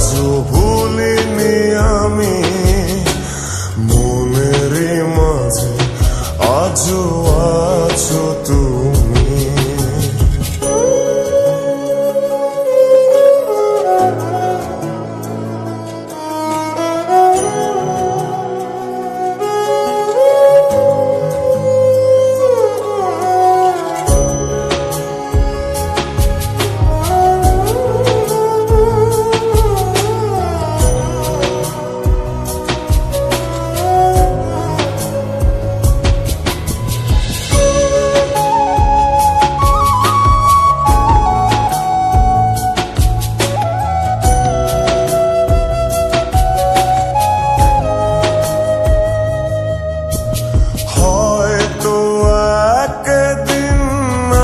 আজও ভুলিনি আমি মনের মাঝে আজও আছো তুমি।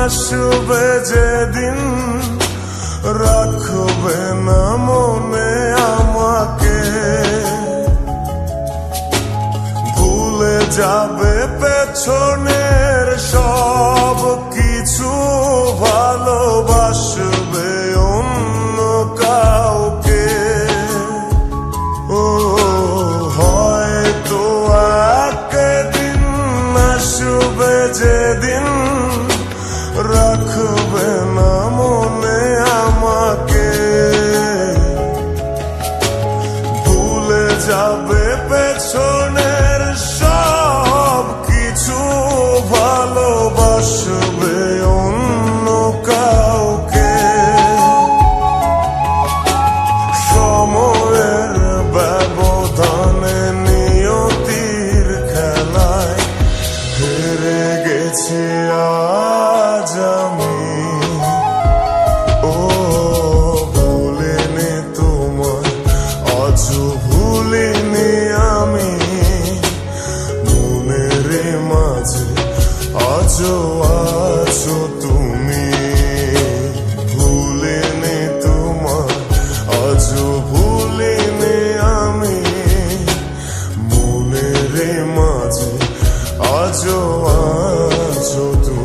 আসবে যেদিন রাখবে না মনে আমাকে, ভুলে যাবে পেছনের সব কিছু, ভালোবাসবে অন্য কাউকে। ও হয়তো একদিন আসবে যেদিন রাখবে না মনে আমাকে, ভুলে যাবে পেছনের সব কিছু, ভালোবাসবে অন্য কাউকে। সময়ের ব্যবধানে নিয়তির খেলায় হেরে গেছি আজ আমি। ও ভুলিনি তোমায় আজও ভুলিনি আমি মনের মাঝে আজও আছো তুমি। ভুলিনি তোমায় আজও ভুলিনি আমি মনের মাঝে আজও আছো তুমি।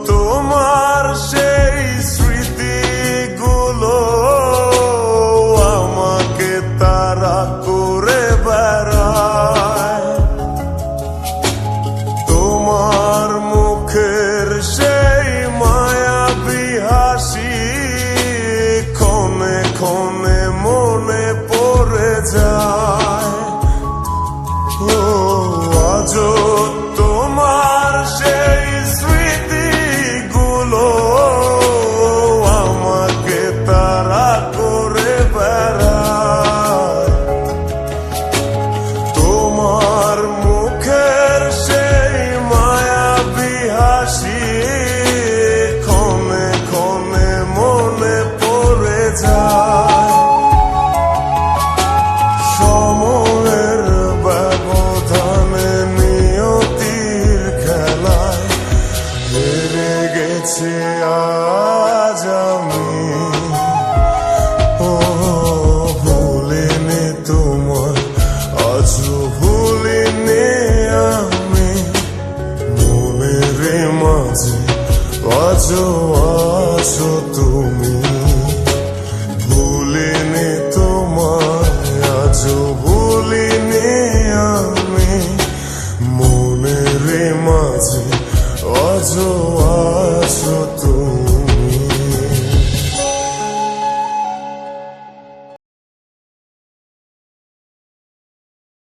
তোমার সেই স্মৃতিগুলো আমাকে তাড়া করে বেড়ায়, তোমার মুখের সেই মায়াবী হাসি ক্ষণে ক্ষণে মনে পড়ে যায়। ও আজও তোমার সেই স্মৃতিগুলো আমাকে তাড়া করে বেড়ায়, তোমার মুখের সেই মায়াবী হাসি ক্ষণে ক্ষণে মনে পড়ে যায়। সময়ের ব্যবধানে নিয়তির খেলায় হেরে গেছি আজ আমি। ও ভুলিনি তোমায় আজও ভুলিনি আমি মনের মাঝে আজও আছো তুমি। ভুলিনি তোমায় আজও ভুলিনি আমি মনের মাঝে আজও